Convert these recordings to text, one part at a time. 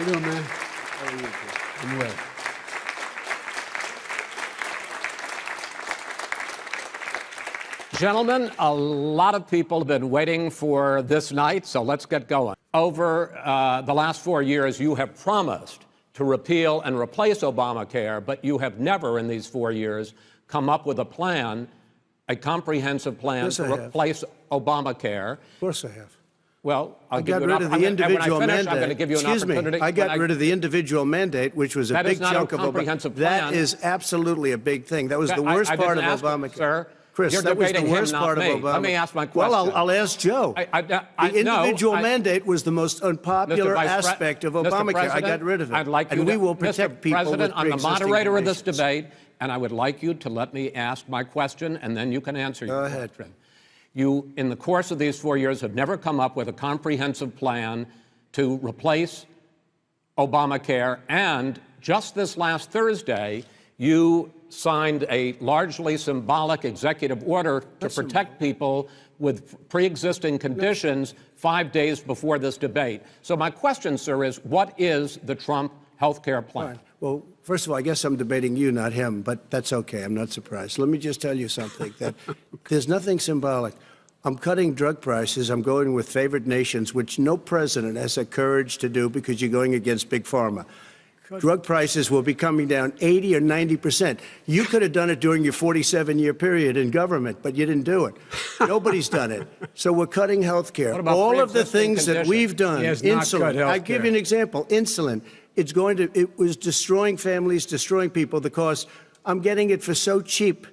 you doing, man? How are you? I'm well. Gentlemen, a lot of people have been waiting for this night, so let's get going. Over the last 4 years, you have promised to repeal and replace Obamacare, but you have never in these 4 years come up with a plan, a comprehensive plan to replace Obamacare. Of course I have. Well, I got rid of the individual mandate. I'm going to give you an opportunity. I got rid of the individual mandate, which was a big chunk of Obamacare. That is absolutely a big thing. That was the worst part of Obamacare. Sir, Chris, that was the worst part of Obama. Let me ask my question. Well, I'll ask Joe. The individual mandate was the most unpopular aspect of Obamacare. I got rid of it. I'd like you and we will protect people with President, I'm the moderator of this conditions. debate, and I would like you to let me ask my question, and then you can answer your question. Go ahead. You, in the course of these 4 years, have never come up with a comprehensive plan to replace Obamacare, and just this last Thursday, you signed a largely symbolic executive order to protect people with pre-existing conditions 5 days before this debate. So my question, sir, is what is the Trump health care plan? Right. Well, first of all, I guess I'm debating you, not him, but that's okay. I'm not surprised. Let me just tell you something, that there's nothing symbolic. I'm cutting drug prices. I'm going with favored nations, which no president has the courage to do because you're going against Big Pharma. Drug prices will be coming down 80 or 90%. You could have done it during your 47-year period in government, but you didn't do it. Nobody's done it. So we're cutting health care. All of the things that we've done, insulin. I'll give you an example. Insulin. It was destroying families, destroying people. The cost, I'm getting it for so cheap.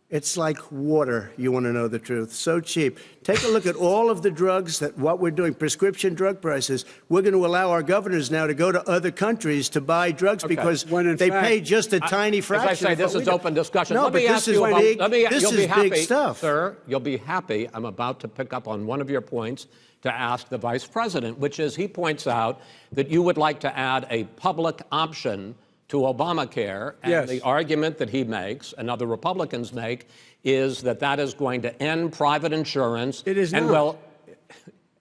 It's like water, you want to know the truth. So cheap. Take a look at all of the drugs what we're doing, prescription drug prices. We're going to allow our governors now to go to other countries to buy drugs because they pay just a tiny fraction. As I say, this is open discussion. No, let but me this ask you is about, big. This is big stuff. Sir, you'll be happy. I'm about to pick up on one of your points to ask the Vice President, which is he points out that you would like to add a public option to Obamacare, and the argument that he makes and other Republicans make is that that is going to end private insurance. It is and not. Well,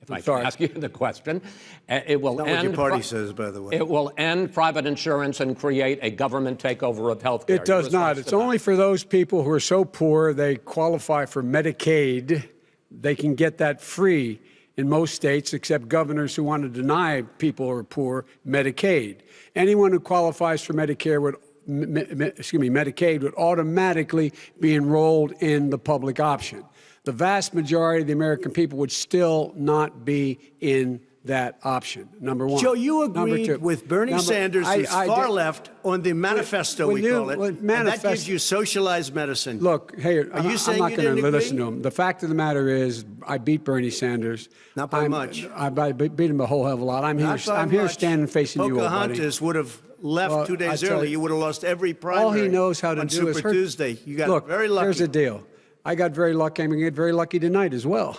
if I can ask you the question, it will end. Not what your party says, by the way. It will end private insurance and create a government takeover of health care. It does not. It's only for those people who are so poor they qualify for Medicaid. They can get that free in most states, except governors who want to deny people who are poor Medicaid. Anyone who qualifies for Medicare Medicaid would automatically be enrolled in the public option. The vast majority of the American people would still not be in that option, number one. Joe, you agreed with Bernie Sanders, who's far left, on the manifesto, we call it, and that gives you socialized medicine. Look, hey, Are you saying I'm not you going didn't to agree? listen to him. The fact of the matter is, I beat Bernie Sanders. Not by much. I beat him a whole hell of a lot. I'm here standing facing you, old buddy. Pocahontas would have left 2 days early. You would have lost every primary. All he knows how to on do Super is hurt. Tuesday. You got very lucky. Here's the deal. I got very lucky. I'm going to get very lucky tonight as well.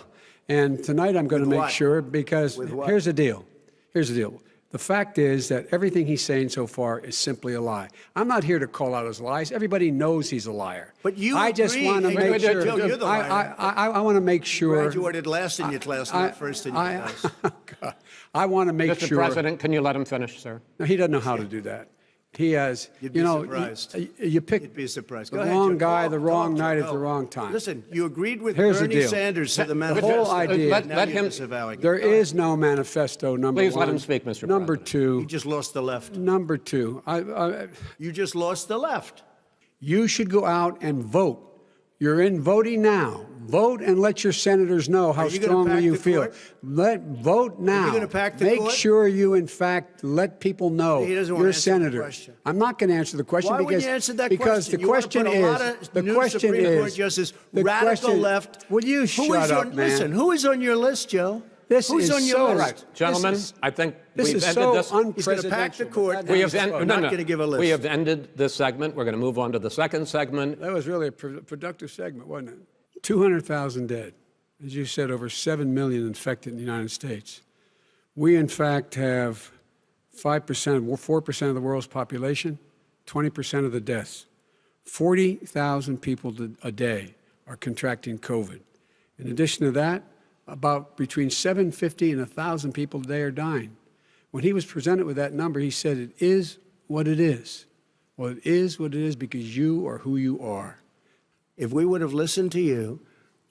And tonight I'm going to make sure, because here's the deal. Here's the deal. The fact is that everything he's saying so far is simply a lie. I'm not here to call out his lies. Everybody knows he's a liar. But you I just want to make sure. Joe, you're the liar. I want to make sure. You graduated last in your class, not first in your class. I want to make Mr. sure. President, can you let him finish, sir? No, he doesn't know how to do that. He has, You'd be surprised. You picked You'd be surprised. the Go ahead, wrong Joe. guy, Go, the wrong go, night Joe, at the wrong time. Listen, you agreed with Here's the Bernie deal. Sanders to the The manifesto. whole idea. Let him. There is no manifesto, number Please one. let him speak, Mr. Number President. two. You just lost the left. Number two. You just lost the left. You should go out and vote. You're in voting now. Vote and let your senators know how strongly you feel. Vote now. Are you gonna pack the Make court? sure you, in fact, let people know He doesn't want you're a to answer the senator. question. I'm not going to answer the question Why because wouldn't you answer that because question? the question You want to put a lot of the new question Supreme Court is justices, the radical question, left. Will you shut up, man? Listen, who is on your list, Joe? This Who's is on your so list? right. Gentlemen, I think we've ended this. He's going to pack the court. We have not going to give a list. We have ended this segment. We're going to move on to the second segment. That was really a productive segment, wasn't it? 200,000 dead. As you said, over 7 million infected in the United States. We, in fact, have 4% of the world's population, 20% of the deaths. 40,000 people a day are contracting COVID. In addition to that, about between 750 and 1,000 people a day are dying. When he was presented with that number, he said, it is what it is. Well, it is what it is because you are who you are. If we would have listened to you,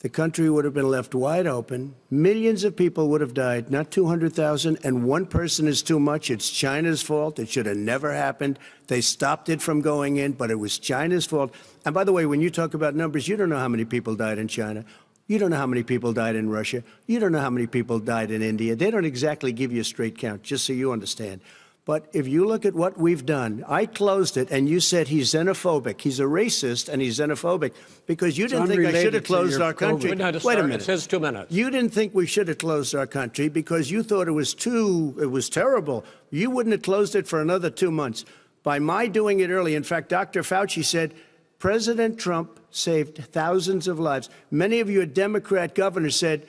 the country would have been left wide open. Millions of people would have died, not 200,000, and one person is too much. It's China's fault. It should have never happened. They stopped it from going in, but it was China's fault. And by the way, when you talk about numbers, you don't know how many people died in China. You don't know how many people died in Russia. You don't know how many people died in India. They don't exactly give you a straight count, just so you understand. But if you look at what we've done, I closed it, and you said he's xenophobic. He's a racist, and he's xenophobic because you didn't think I should have closed our country. Wait a minute. It says 2 minutes. You didn't think we should have closed our country because you thought it was terrible. You wouldn't have closed it for another 2 months. By my doing it early, in fact, Dr. Fauci said, President Trump saved thousands of lives. Many of your Democrat governors said,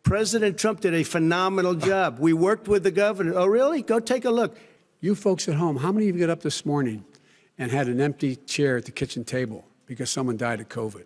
President Trump did a phenomenal job. We worked with the governor. Oh, really? Go take a look. You folks at home, how many of you got up this morning and had an empty chair at the kitchen table because someone died of COVID?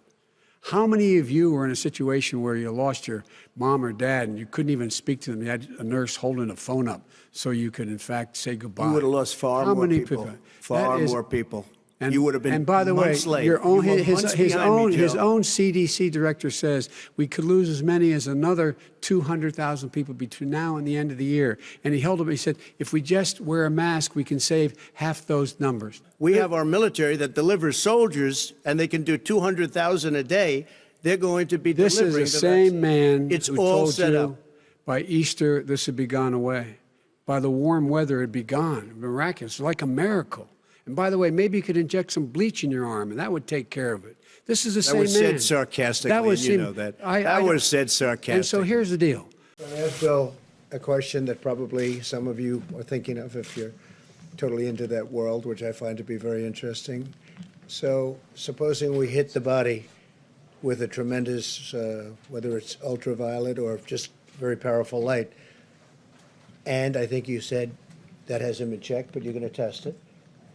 How many of you were in a situation where you lost your mom or dad and you couldn't even speak to them? You had a nurse holding a phone up so you could, in fact, say goodbye. You would have lost far more people. Far more people. And, you would have been and by the way, late. your own, his own CDC director says we could lose as many as another 200,000 people between now and the end of the year. And he held up, he said, if we just wear a mask, we can save half those numbers. We have our military that delivers soldiers, and they can do 200,000 a day. They're going to be delivering. This is the same man it's who all told set you up. by Easter this would be gone away. By the warm weather, it'd be gone. Miraculous, like a miracle. And by the way, maybe you could inject some bleach in your arm, and that would take care of it. This is the same man. That was said sarcastically, you know that. That was said sarcastically. And so here's the deal. I'm going to ask Bill a question that probably some of you are thinking of if you're totally into that world, which I find to be very interesting. So supposing we hit the body with a tremendous, whether it's ultraviolet or just very powerful light, and I think you said that hasn't been checked, but you're going to test it.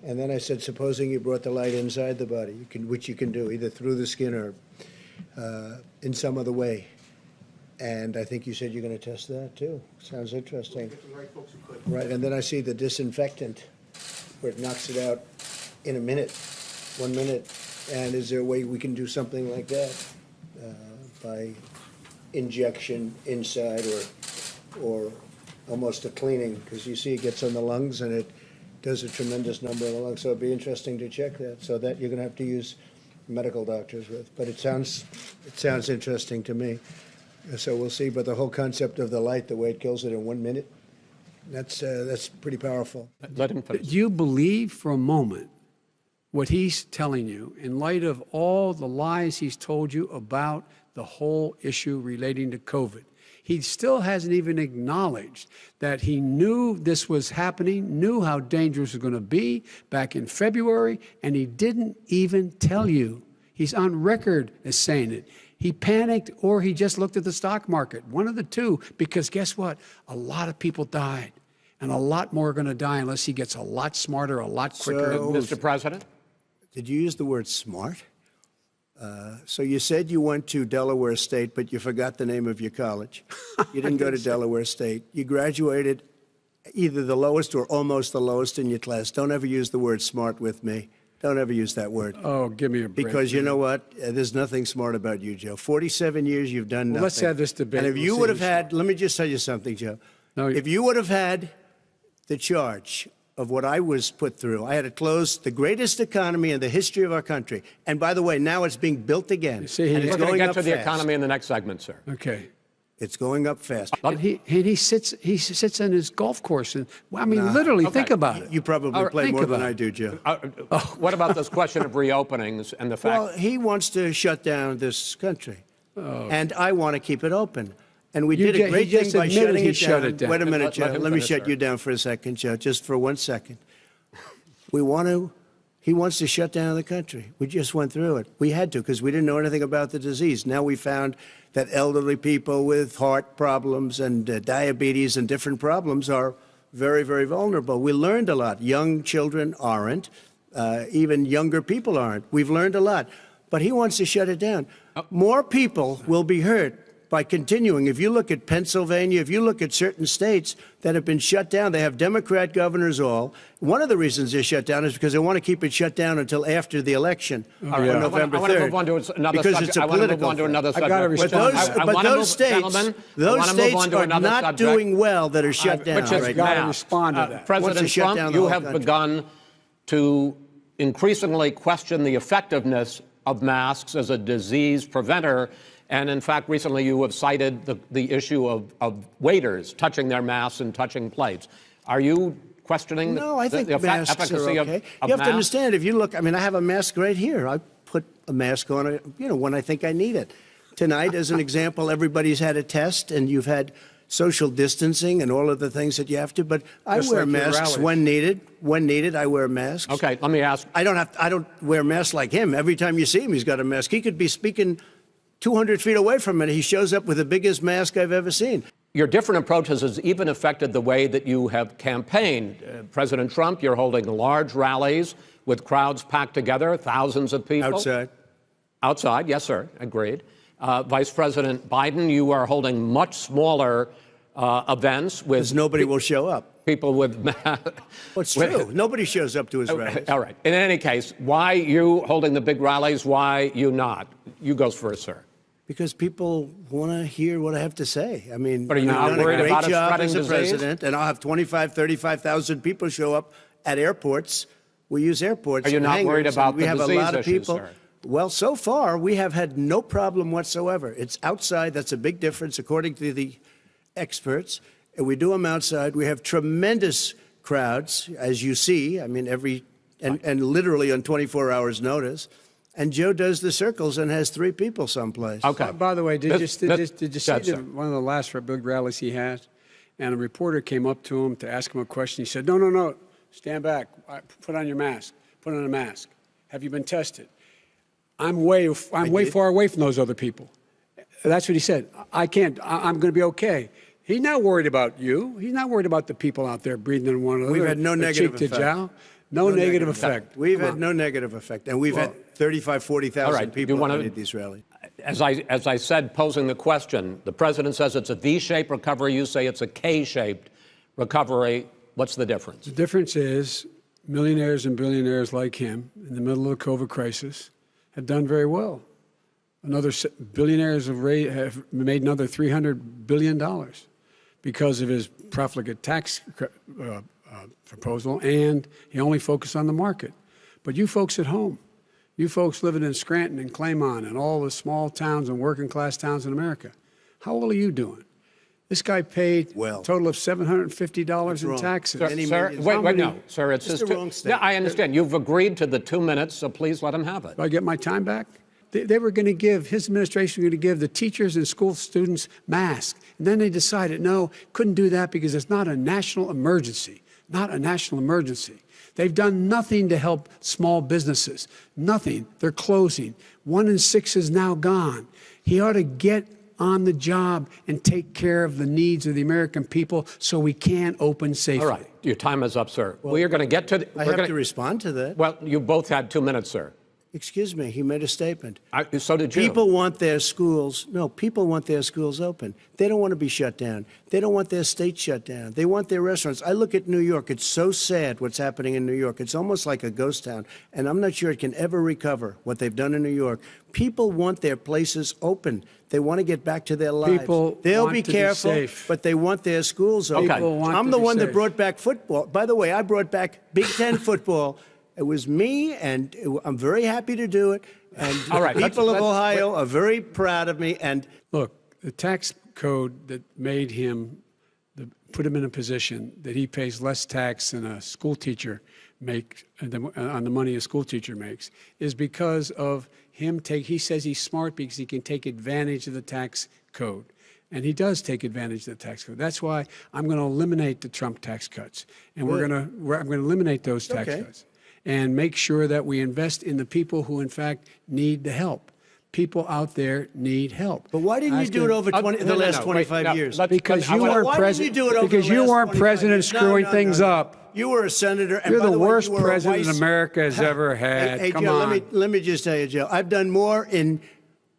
And then I said, supposing you brought the light inside the body, which you can do, either through the skin or in some other way. And I think you said you're going to test that, too. Sounds interesting. Right, and then I see the disinfectant, where it knocks it out in a minute, 1 minute. And is there a way we can do something like that by injection inside or almost a cleaning? Because you see it gets on the lungs and it does a tremendous number of the lungs. So it'd be interesting to check that. So that you're going to have to use medical doctors with. But it sounds interesting to me. So we'll see. But the whole concept of the light, the way it kills it in 1 minute, that's pretty powerful. Let him finish. Do you believe for a moment what he's telling you in light of all the lies he's told you about the whole issue relating to COVID? He still hasn't even acknowledged that he knew this was happening, knew how dangerous it was going to be back in February, and he didn't even tell you. He's on record as saying it. He panicked or he just looked at the stock market, one of the two, because guess what? A lot of people died, and a lot more are going to die unless he gets a lot smarter, a lot quicker. So, Mr. President? Did you use the word smart? So you said you went to Delaware State, but you forgot the name of your college. You didn't go to Delaware State. You graduated either the lowest or almost the lowest in your class. Don't ever use the word smart with me. Don't ever use that word. Oh, give me a break. Because you know what? There's nothing smart about you, Joe. 47 years, you've done nothing. Let's have this debate. And if you would have had, let me just tell you something, Joe. No, if you would have had the charge of what I was put through, I had to close the greatest economy in the history of our country. And by the way, now it's being built again. See, and it's We're going to going get up to the fast. economy in the next segment, sir. Okay. It's going up fast. And he sits in his golf course, and I mean, literally, think about it. You probably play more than I do, Joe. What about this question of reopenings and the fact? Well, he wants to shut down this country, and I want to keep it open. And we did a great thing by shutting it down. Wait a minute, Joe. Let me shut you down for a second, Joe, just for 1 second. He wants to shut down the country. We just went through it. We had to because we didn't know anything about the disease. Now we found that elderly people with heart problems and diabetes and different problems are very, very vulnerable. We learned a lot. Young children aren't. Even younger people aren't. We've learned a lot. But he wants to shut it down. More people will be hurt by continuing. If you look at Pennsylvania, if you look at certain states that have been shut down, they have Democrat governors all. One of the reasons they're shut down is because they want to keep it shut down until after the election on November 3rd. I want to move on to another because subject. it's a I want to move political on to another I subject. gotta respond. But those states are not doing well that are shut down Which is right gotta now. respond to that. Once they President shut down Trump, the you whole have country. begun to increasingly question the effectiveness of masks as a disease preventer. And in fact, recently you have cited the issue of waiters touching their masks and touching plates. Are you questioning No, I think the masks efficacy are of okay. of You have masks? to understand, if you look, I mean, I have a mask right here. I put a mask on, when I think I need it. Tonight, as an example, everybody's had a test, and you've had social distancing and all of the things that you have to. But I Just wear like your masks rallies. when needed. When needed, I wear masks. Okay, let me ask. I don't wear masks like him. Every time you see him, he's got a mask. He could be speaking 200 feet away from it. He shows up with the biggest mask I've ever seen. Your different approaches has even affected the way that you have campaigned. President Trump, you're holding large rallies with crowds packed together, thousands of people. Outside. Outside, yes, sir, agreed. Vice President Biden, you are holding much smaller events with Because nobody will show up. people with Well, it's true. Nobody shows up to his rallies. All right. In any case, why you holding the big rallies? Why you not? You go first, sir. Because people want to hear what I have to say. I mean, But are you I've not done worried a great about it job spreading as a disease? president, and I'll have 35,000 people show up at airports. We use airports. Are you and not worried hangars, about and we the have a disease lot of issues, people. sir? Well, so far we have had no problem whatsoever. It's outside. That's a big difference, according to the experts. And we do them outside. We have tremendous crowds, as you see. I mean, and literally on 24 hours' notice. And Joe does the circles and has 3 people someplace. Okay. By the way, did you see Yes, sir. one of the last big rallies he had? And a reporter came up to him to ask him a question. He said, no, stand back. Put on your mask. Put on a mask. Have you been tested? I'm way far away from those other people. That's what he said. I can't. I'm going to be okay. He's not worried about you. He's not worried about the people out there breathing in one another. We've had no negative cheek to effect. jowl. No negative effect. We've had no negative effect, and we've had 35, 40,000 All right, people you wanna- at these rallies. As I said, posing the question, the president says it's a V-shaped recovery. You say it's a K-shaped recovery. What's the difference? The difference is millionaires and billionaires like him in the middle of the COVID crisis have done very well. Billionaires have made another $300 billion because of his profligate tax proposal, and he only focused on the market. But you folks at home, you folks living in Scranton and Claymont and all the small towns and working class towns in America, how well are you doing? This guy paid Well. a total of $750 in wrong. taxes. Sir, wait, no, sir, it's It's his the wrong Yeah, I understand. You've agreed to the 2 minutes, so please let him have it. Do I get my time back? They were going to give, his administration was going to give the teachers and school students masks. And then they decided, no, couldn't do that because it's not a national emergency. Not a national emergency. They've done nothing to help small businesses. Nothing. They're closing. 1 in 6 is now gone. He ought to get on the job and take care of the needs of the American people so we can open safely. All right, your time is up, sir. We are going to get to. I have to respond to that. Well, you both had 2 minutes, sir. Excuse me, he made a statement. So did you. People want their schools open. They don't want to be shut down. They don't want their state shut down. They want their restaurants. I look at New York. It's so sad what's happening in New York. It's almost like a ghost town. And I'm not sure it can ever recover what they've done in New York. People want their places open. They want to get back to their lives. People They'll want be to be careful, safe. but they want their schools open. Okay. People want I'm to the be one that safe. brought back football. By the way, I brought back Big Ten football. It was me, and I'm very happy to do it. And All right, people of let's- Ohio are very proud of me. And Look, the tax code that made him, put him in a position that he pays less tax than a school teacher makes on the money a school teacher makes is because of him he says he's smart because he can take advantage of the tax code. And he does take advantage of the tax code. That's why I'm going to eliminate the Trump tax cuts. And I'm going to eliminate those tax Okay. cuts and make sure that we invest in the people who, in fact, need the help. People out there need help. But why didn't you do it over the last 25 years? Because I you wanna- weren't Why didn't you do it over because the you last weren't 25 president years? No, screwing no, things no. up. You were a senator. And You're by the way, worst you were a president vice- America has ever had. Hey, Come Joe, on. let me just tell you, Joe, I've done more in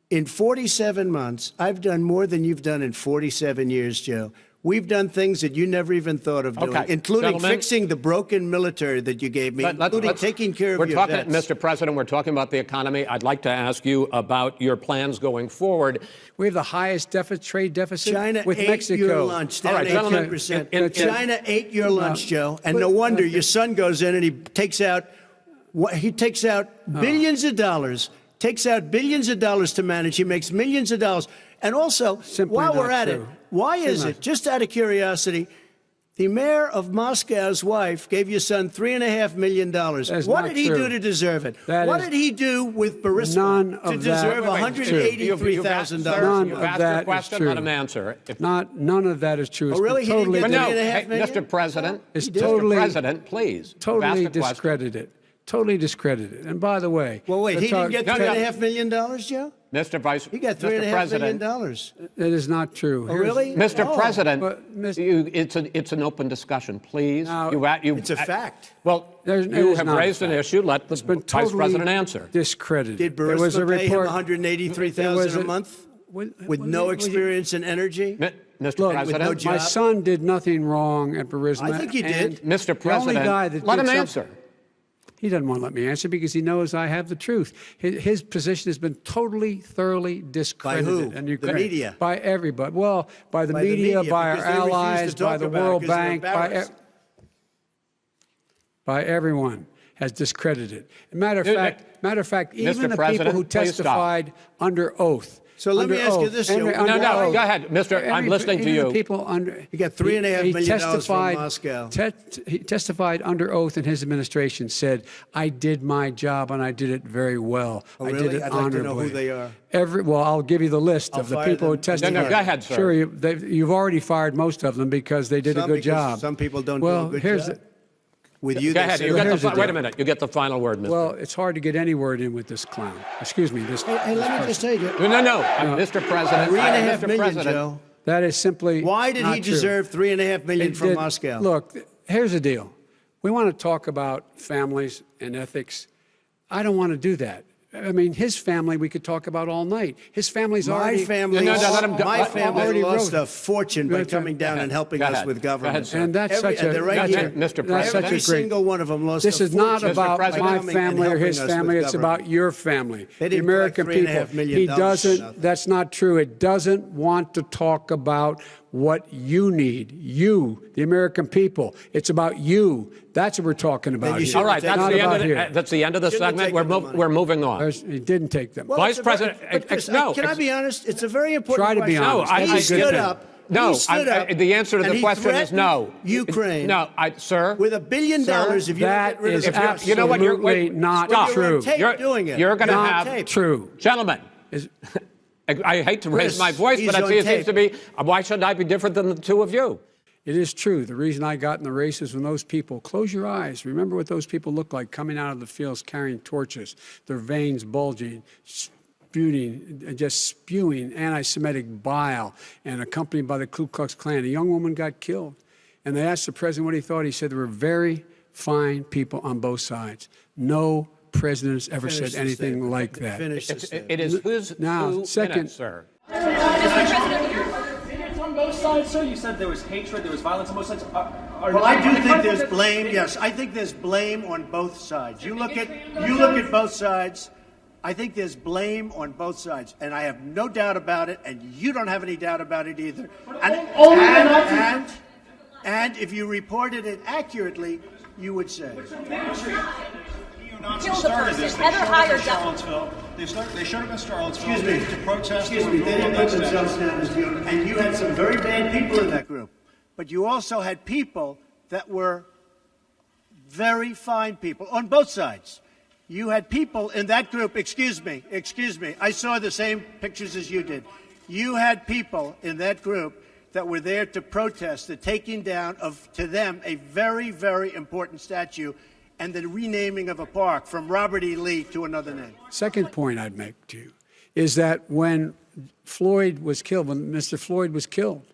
In 47 months, I've done more than you've done in 47 years, Joe. We've done things that you never even thought of doing, including Gentlemen, fixing the broken military that you gave me, including taking care of your vets. Mr. President, we're talking about the economy. I'd like to ask you about your plans going forward. We have the highest trade deficit China with ate Mexico. your lunch, down All right, gentlemen, 18%. China ate your lunch, Joe, and no wonder your son goes in and he takes out billions of dollars. Takes out billions of dollars to manage. He makes millions of dollars. And also, while we're at it, why is it, just out of curiosity, the mayor of Moscow's wife gave your son $3.5 million. What did he do to deserve it? What did he do with Burisma to deserve $183,000? None of that is true. Let him answer. None of that is true. Oh, really? He didn't get $3.5 million? Mr. President, Mr. President, please. Totally discredited. Totally discredited. And by the way, well, wait, he didn't get $3.5 million, Joe? Mr. Vice, he got $3.5 million. That is not true. Oh, really? Mr. President, it's an open discussion, please. It's a fact. Well, you have raised an issue. Let the Vice President answer. Discredited. Did Burisma pay him $183,000 a month with no experience in energy? Mr. President, my son did nothing wrong at Burisma. I think he did. Mr. President, let him answer. He doesn't want to let me answer because he knows I have the truth. His position has been totally, thoroughly discredited. By who? The media? By everybody. Well, by the media, by our allies, by the World Bank, by everyone has discredited. Matter of fact, even the people who testified under oath. So let me ask you this. No, go ahead, Mr. I'm listening to you. He got $3.5 million from Moscow. He testified under oath in his administration, said, I did my job and I did it very well. Oh, I really? did it I'd honorably. like to know who they are. Well, I'll give you the list of the people who testified. No, go ahead, sir. Sure, you've already fired most of them because they did a good job. Some people don't do a good job. With you, go ahead. Wait a minute. You get the final word, Mr. Well, it's hard to get any word in with this clown. Excuse me. Hey, let me just take it. No. Mr. President. $3.5 million, Joe. That is simply Why did he deserve $3.5 million from Moscow? Look, here's the deal. We want to talk about families and ethics. I don't want to do that. I mean, his family we could talk about all night. His family's already... My family lost a fortune by coming down and helping us with government. And that's such a... Mr. President. Every single one of them lost a fortune. This is not about my family or his family. It's about your family, the American people. He doesn't... That's not true. It doesn't want to talk about what you need, you, the American people. It's about you. That's what we're talking about here. All right, that's the end of the segment. We're moving on. He didn't take them. Well, Vice President, no. Can I be honest? It's a very important question. Try to be honest. He stood up. No, the answer to the question is no. Ukraine. No, sir. With $1 billion, if you that don't is absolutely not true. You're going to have true, gentlemen. I hate to raise my voice, but it seems to be, why should I be different than the two of you? It is true. The reason I got in the race is when those people, close your eyes, remember what those people look like coming out of the fields carrying torches, their veins bulging, just spewing anti-Semitic bile, and accompanied by the Ku Klux Klan. A young woman got killed. And they asked the president what he thought. He said there were very fine people on both sides. No president has ever said anything like that. It is who's now, second, minute, sir. It's on both sides, sir. You said there was hatred, there was violence on both sides. Well, I do think there's blame. Yes, I think there's blame on both sides. You look at both sides. I think there's blame on both sides, and I have no doubt about it, and you don't have any doubt about it either. And if you reported it accurately, you would say. Kill the person. Better hire Charlottesville. They showed up in Charlottesville to protest. Excuse me, they didn't put themselves down as you. And you had some very bad people in that group. But you also had people that were very fine people on both sides. You had people in that group, excuse me, I saw the same pictures as you did. You had people in that group that were there to protest the taking down of, to them, a very, very important statue and the renaming of a park from Robert E. Lee to another name. Second point I'd make to you is that when Floyd was killed, when Mr. Floyd was killed,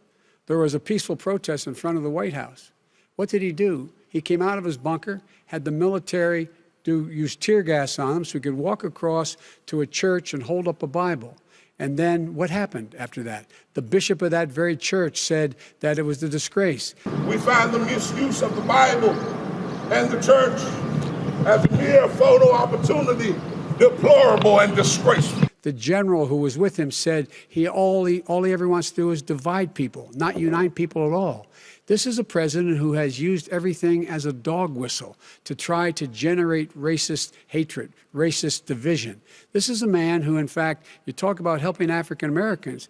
there was a peaceful protest in front of the White House. What did he do? He came out of his bunker, had the military use tear gas on them so he could walk across to a church and hold up a Bible. And then what happened after that? The bishop of that very church said that it was a disgrace. We find the misuse of the Bible and the church as a mere photo opportunity deplorable and disgraceful. The general who was with him said all he ever wants to do is divide people, not unite people at all. This is a president who has used everything as a dog whistle to try to generate racist hatred, racist division. This is a man who, in fact, you talk about helping African Americans.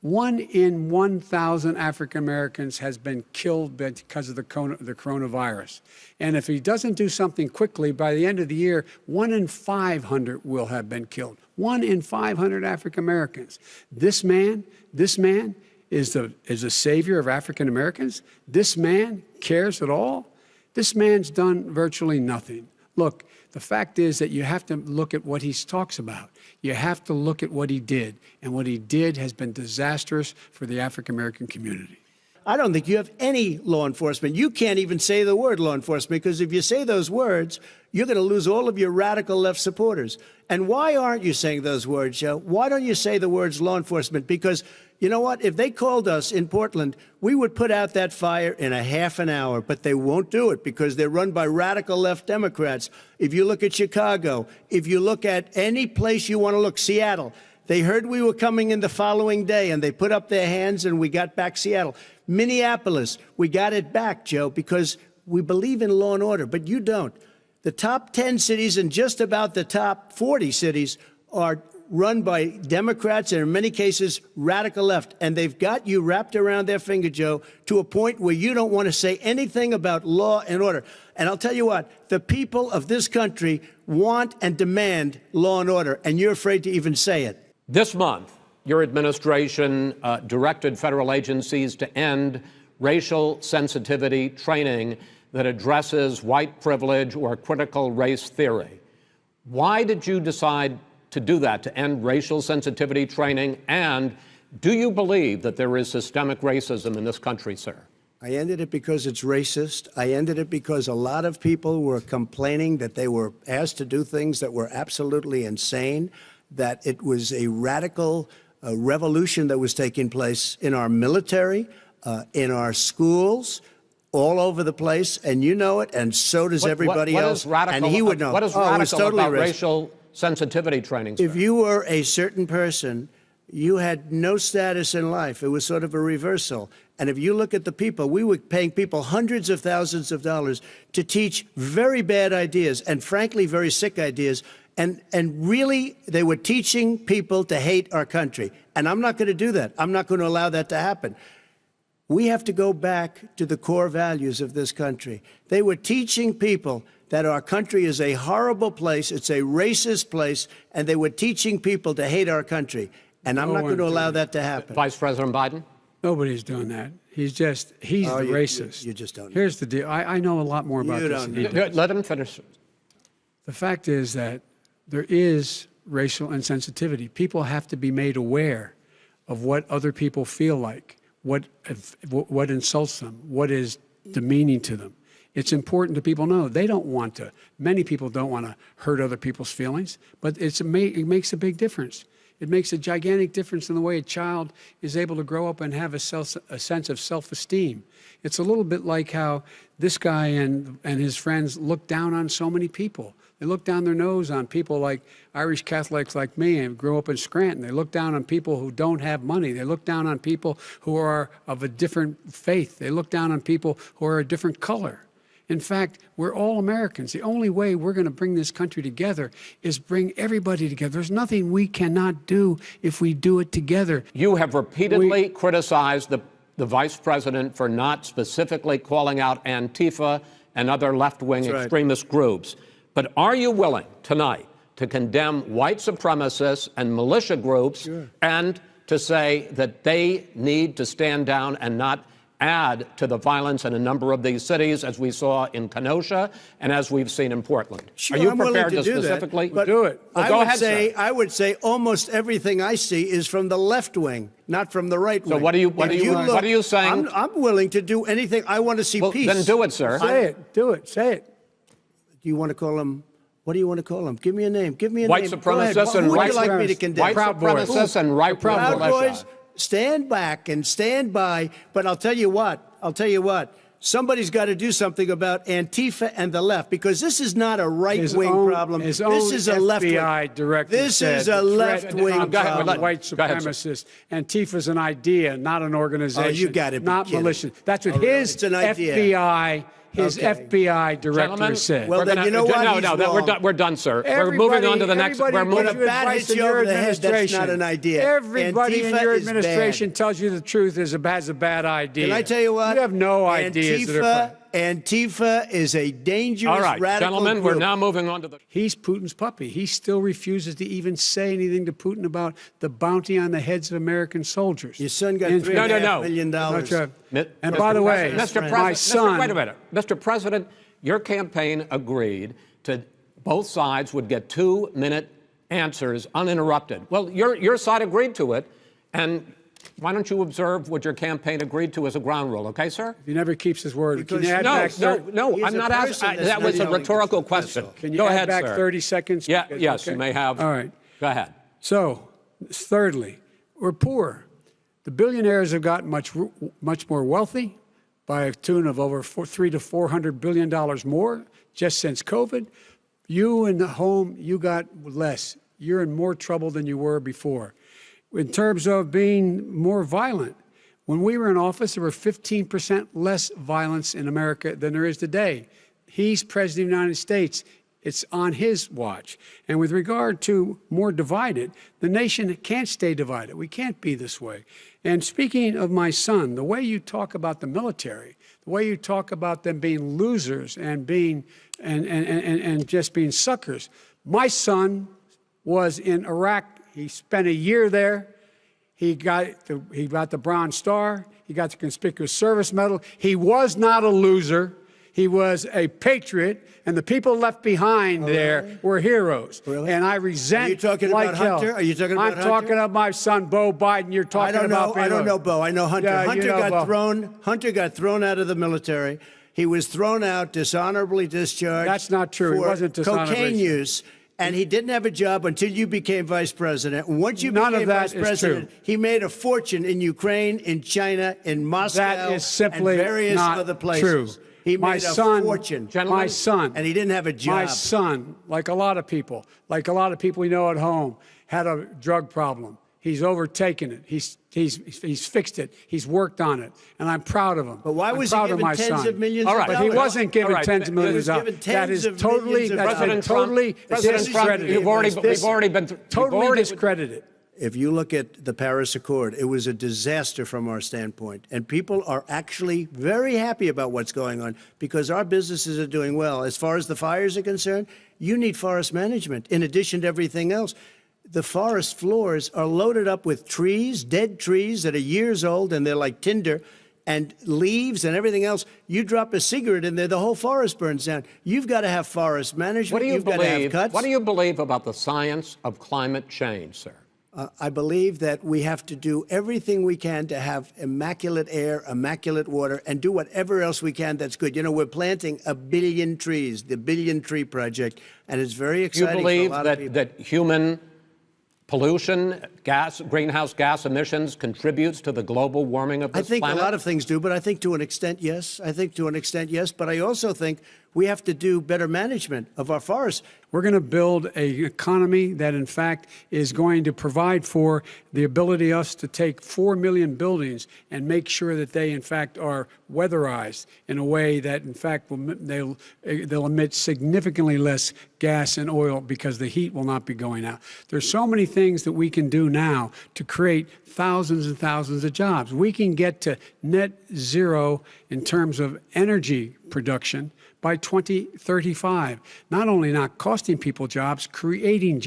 1 in 1,000 African Americans has been killed because of the coronavirus. And if he doesn't do something quickly, by the end of the year, 1 in 500 will have been killed. 1 in 500 African Americans. This man is a savior of African Americans. This man cares at all. This man's done virtually nothing. Look, the fact is that you have to look at what he talks about. You have to look at what he did. And what he did has been disastrous for the African American community. I don't think you have any law enforcement. You can't even say the word law enforcement, because if you say those words, you're going to lose all of your radical left supporters. And why aren't you saying those words, Joe? Why don't you say the words law enforcement? Because you know what? If they called us in Portland, we would put out that fire in a half an hour, but they won't do it because they're run by radical left Democrats. If you look at Chicago, if you look at any place you want to look, Seattle, they heard we were coming in the following day, and they put up their hands, and we got back Seattle. Minneapolis, we got it back, Joe, because we believe in law and order, but you don't. The top 10 cities and just about the top 40 cities are run by Democrats and, in many cases, radical left. And they've got you wrapped around their finger, Joe, to a point where you don't want to say anything about law and order. And I'll tell you what, the people of this country want and demand law and order, and you're afraid to even say it. This month, your administration directed federal agencies to end racial sensitivity training that addresses white privilege or critical race theory. Why did you decide to do that, to end racial sensitivity training? And do you believe that there is systemic racism in this country, sir? I ended it because it's racist. I ended it because a lot of people were complaining that they were asked to do things that were absolutely insane, that it was a radical revolution that was taking place in our military, in our schools, all over the place, and you know it, and so does everybody else. And he would know. What is radical about racial sensitivity training, sir? If you were a certain person, you had no status in life. It was sort of a reversal. And if you look at the people, we were paying people hundreds of thousands of dollars to teach very bad ideas and, frankly, very sick ideas. And really, they were teaching people to hate our country. And I'm not going to do that. I'm not going to allow that to happen. We have to go back to the core values of this country. They were teaching people that our country is a horrible place, it's a racist place, and they were teaching people to hate our country. And I'm not going to allow that to happen. Vice President Biden? Nobody's doing that. He's the racist. You just don't know. Here's the deal. I know a lot more about this than he does. Let him finish. The fact is that there is racial insensitivity. People have to be made aware of what other people feel like, what insults them, what is demeaning to them. It's important that people know they don't want to. Many people don't want to hurt other people's feelings, but it makes a big difference. It makes a gigantic difference in the way a child is able to grow up and have a sense of self-esteem. It's a little bit like how this guy and his friends look down on so many people. They look down their nose on people like Irish Catholics like me and grew up in Scranton. They look down on people who don't have money. They look down on people who are of a different faith. They look down on people who are a different color. In fact, we're all Americans. The only way we're going to bring this country together is bring everybody together. There's nothing we cannot do if we do it together. You have repeatedly criticized the vice president for not specifically calling out Antifa and other left-wing extremist groups. But are you willing tonight to condemn white supremacists and militia groups and to say that they need to stand down and not add to the violence in a number of these cities, as we saw in Kenosha and as we've seen in Portland? Sure, are you I'm prepared willing to do specifically that, but do it? Well, go ahead, sir. I would say almost everything I see is from the left wing, not from the right wing. So what are you saying? I'm willing to do anything. I want to see peace. Then do it, sir. Say it. Do it. Say it. Do you want to call them What do you want to call them? Give me a name. Give me a White name. Go ahead. supremacists and Who would white you like me to supremacists. condemn? White Proud Boys. supremacists and right Proud militia. Boys, stand back and stand by. But I'll tell you what. Somebody's got to do something about Antifa and the left, because this is not a right-wing problem. His This own is a left-wing. FBI director This said is a the threat left-wing on problem. white Go ahead, sir. supremacists. Antifa's an idea, not an organization. Oh, you gotta be not kidding. militia. That's what Oh, really? his It's an idea. FBI. His Okay. FBI director Gentlemen, said. Well, we're then gonna- you know what? No, He's no, wrong. we're done, sir. We're moving on to the next. Everybody We're moving. gives you When a bat advice hits in you your over the head, that's administration. not an idea. Everybody in Antifa your is administration bad. tells you the truth has a bad idea. Can I tell you what? You have no ideas that are. Antifa is a dangerous All right, radical gentlemen, group. we're now moving on to the. He's Putin's puppy. He still refuses to even say anything to Putin about the bounty on the heads of American soldiers. Your son got And- $3.5 million. That's right. Mi- And Mr. by the way, President- Mr. my President, son. wait a minute. Mr. President, your campaign agreed to both sides would get 2-minute answers uninterrupted. Well, your side agreed to it, and why don't you observe what your campaign agreed to as a ground rule, okay, sir? He never keeps his word. Can Because- you add No, back no, 30 no, He's I'm a not person asking. that's That not was a yelling. rhetorical That's question. all. Can you Go add ahead, back sir. 30 seconds? Yeah, Because- yes, okay. you may have. All right. Go ahead. So, thirdly, we're poor. The billionaires have gotten much more wealthy by a tune of over $300 to $400 billion more just since COVID. You in the home, you got less. You're in more trouble than you were before. In terms of being more violent, when we were in office, there were 15% less violence in America than there is today. He's president of the United States. It's on his watch. And with regard to more divided, the nation can't stay divided. We can't be this way. And speaking of my son, the way you talk about the military, the way you talk about them being losers and being and just being suckers. My son was in Iraq. He spent a year there. He got the Bronze Star. He got the Conspicuous Service Medal. He was not a loser. He was a patriot, and the people left behind there were heroes. Really? And I resent. Are you talking like about hell. Hunter? Are you talking about I'm Hunter? talking about my son, Bo Biden. You're talking about. I don't know, Bo. I know Hunter. Yeah, Hunter you know Bo. Hunter got thrown out of the military. He was thrown out, dishonorably discharged. That's not true. He For wasn't dishonorably cocaine use. And he didn't have a job until you became vice president. And once you None of became that vice is president, true. he made a fortune in Ukraine, in China, in Moscow, That is simply and various not other places. true. He My made a son, fortune. My son, And he didn't have a job. My son, like a lot of people we know at home, had a drug problem. He's overtaken it. He's fixed it. He's worked on it, and I'm proud of him. But why I'm was he proud of given my tens son. of millions All of right. But dollars? he wasn't given All right. tens of millions of He was dollars. given That tens is of totally, millions of that's been dollars. totally President Trump, discredited. you've already been Totally discredited. If you look at the Paris Accord, it was a disaster from our standpoint. And people are actually very happy about what's going on because our businesses are doing well. As far as the fires are concerned, you need forest management in addition to everything else. The forest floors are loaded up with trees, dead trees that are years old, and they're like tinder, and leaves and everything else. You drop a cigarette in there, the whole forest burns down. You've got to have forest management. What do you You've got to have believe? cuts. What do you believe about the science of climate change, sir? I believe that we have to do everything we can to have immaculate air, immaculate water, and do whatever else we can that's good. You know, we're planting 1 billion trees, the Billion Tree Project, and it's very Do you exciting believe for a lot of people. that human pollution, greenhouse gas emissions contributes to the global warming of I this think planet? a lot of things do, but I think to an extent, yes. But I also think we have to do better management of our forests. We're going to build an economy that, in fact, is going to provide for the ability us to take 4 million buildings and make sure that they, in fact, are weatherized in a way that, in fact, they'll emit significantly less gas and oil because the heat will not be going out. There's so many things that we can do now to create thousands and thousands of jobs. We can get to net zero in terms of energy production by 2035. Not only not costing people jobs, creating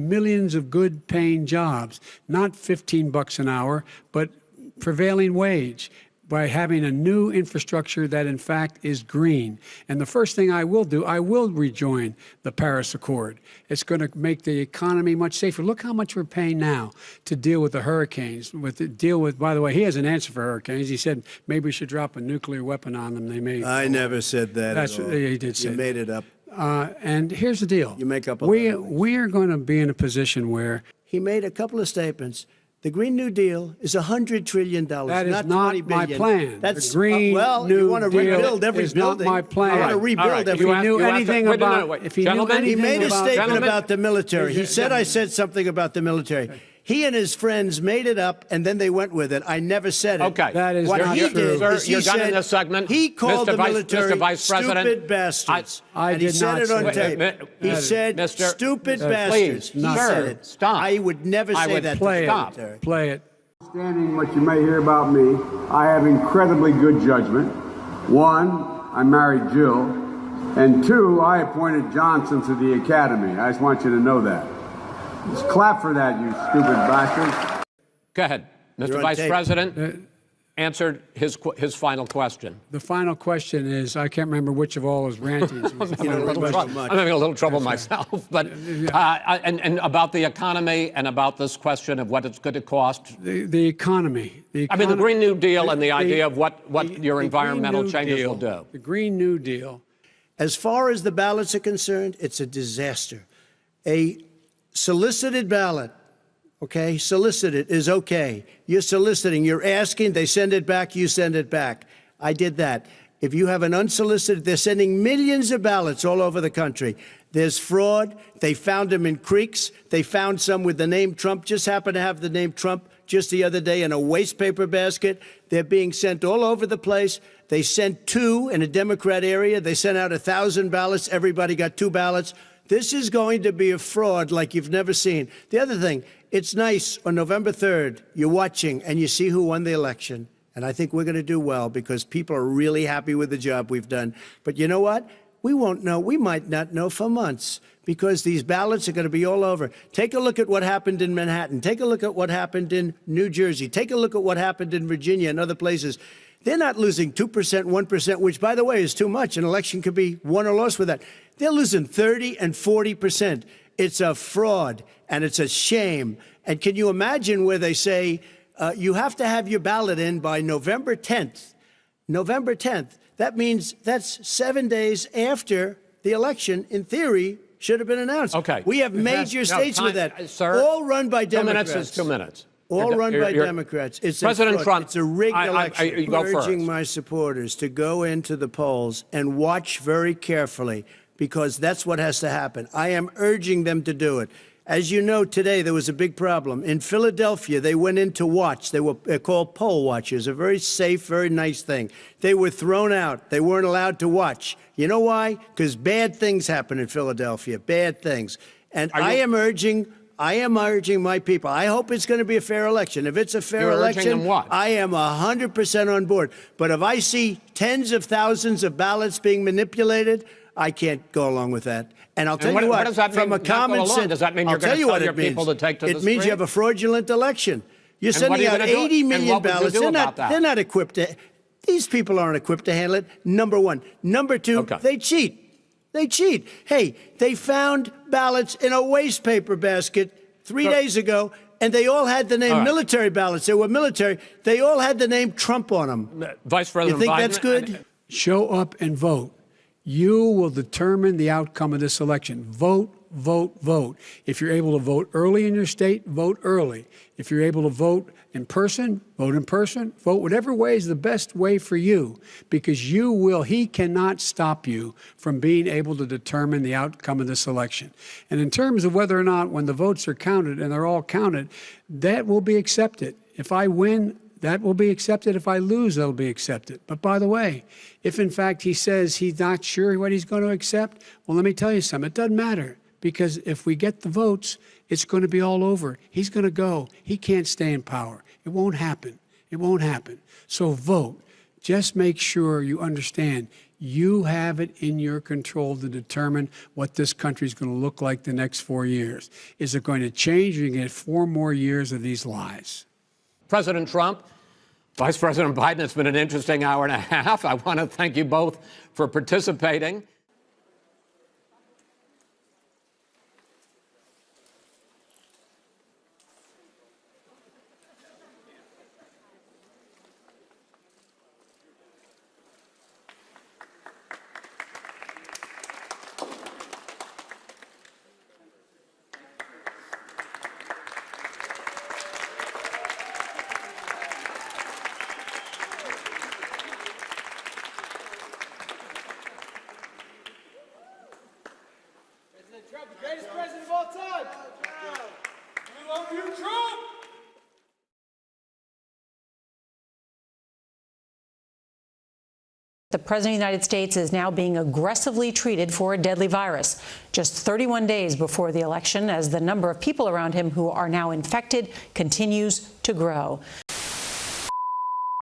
millions of good paying jobs, not $15 an hour, but prevailing wage, by having a new infrastructure that, in fact, is green. And the first thing I will do, I will rejoin the Paris Accord. It's going to make the economy much safer. Look how much we're paying now to deal with the hurricanes, by the way, he has an answer for hurricanes. He said maybe we should drop a nuclear weapon on them. They may. I never said that That's at all. he did say. You made it up. And here's the deal. You make up a lot of things. We are going to be in a position where He made a couple of statements. The Green New Deal is $100 trillion, that is not not $20 my billion. plan. That's the Green well, New you want to Deal rebuild every is building. not my plan. I want to All rebuild right. every. If he knew you have to- anything wait, no, about, no, wait. if he Gentlemen, knew He anything made a about, statement Gentlemen. about the military. He said I said something about the military. He and his friends made it up, and then they went with it. I never said it. Okay. That is what not he true. did Sir, is he you're done in said this segment. he called Mr. the Vice- military Mr. Vice President, stupid bastards. I and he did said not it on say tape. that. He said Mr. stupid Please, bastards. He not. said it. Stop. I would never I say would that. play to the Stop. military. Play it. Understanding what you may hear about me, I have incredibly good judgment. One, I married Jill. And two, I appointed Johnson to the academy. I just want you to know that. Just clap for that, you stupid bastards. Go ahead. You're Mr. on Vice tape. President answered his final question. The final question is, I can't remember which of all his rantings. was. You don't remember so much. I'm having a little trouble myself, but and about the economy and about this question of what it's going to cost. The economy. I mean, the Green New Deal and the idea of what the your Green environmental New changes Deal, will do. The Green New Deal. As far as the ballots are concerned, it's a disaster. A solicited ballot, okay, solicited is okay. You're soliciting, you're asking, they send it back, you send it back. I did that. If you have an unsolicited, they're sending millions of ballots all over the country. There's fraud. They found them in creeks. They found some with the name Trump, just happened to have the name Trump just the other day in a waste paper basket. They're being sent all over the place. They sent 2 in a Democrat area. They sent out 1,000 ballots. Everybody got 2 ballots. This is going to be a fraud like you've never seen. The other thing, it's nice on November 3rd, you're watching and you see who won the election. And I think we're going to do well because people are really happy with the job we've done. But you know what? We won't know. We might not know for months because these ballots are going to be all over. Take a look at what happened in Manhattan. Take a look at what happened in New Jersey. Take a look at what happened in Virginia and other places. They're not losing 2%, 1%, which, by the way, is too much. An election could be won or lost with that. They're losing 30 and 40%. It's a fraud, and it's a shame. And can you imagine where they say you have to have your ballot in by November 10th? November 10th. That means that's 7 days after the election, in theory, should have been announced. Okay. We have major states with that, sir, all run by 2 Democrats. minutes is 2 minutes. All run by You're- Democrats. It's President a fraud. Trump, It's a rigged election. you go I'm urging first. my supporters to go into the polls and watch very carefully because that's what has to happen. I am urging them to do it. As you know, today there was a big problem. In Philadelphia, they went in to watch. They're called poll watchers, a very safe, very nice thing. They were thrown out. They weren't allowed to watch. You know why? Because bad things happen in Philadelphia, bad things. And I am urging my people. I hope it's going to be a fair election. If it's a fair You're urging election, them what? I am 100% on board. But if I see tens of thousands of ballots being manipulated, I can't go along with that. And I'll tell what- you what what, does that from mean, a not go common along? sense, Does that mean I'll you're gonna tell you tell what your it means. people to take to the It means you street? have a fraudulent election. You're And what are sending you out gonna do? 80 And million what would you ballots. do They're about not. that? They're not equipped to. These people aren't equipped to handle it. Number one. Number two. Okay. They cheat. They cheat. Hey, they found ballots in a waste paper basket 3 days ago, and they all had the name All right. military ballots. They were military. They all had the name Trump on them. Vice You President think Biden, that's good? Show up and vote. You will determine the outcome of this election. Vote, vote, vote. If you're able to vote early in your state, vote early. If you're able to vote in person, vote in person. Vote whatever way is the best way for you, because he cannot stop you from being able to determine the outcome of this election. And in terms of whether or not, when the votes are counted, and they're all counted, that will be accepted. If I win, that will be accepted. If I lose, that'll be accepted. But by the way, if in fact he says he's not sure what he's going to accept, well, let me tell you something. It doesn't matter, because if we get the votes, it's going to be all over. He's going to go. He can't stay in power. It won't happen. It won't happen. So vote. Just make sure you understand you have it in your control to determine what this country is going to look like the next 4 years. Is it going to change, or are you going to get 4 more years of these lies? President Trump, Vice President Biden, it's been an interesting hour and a half. I want to thank you both for participating. The President of the United States is now being aggressively treated for a deadly virus, just 31 days before the election, as the number of people around him who are now infected continues to grow.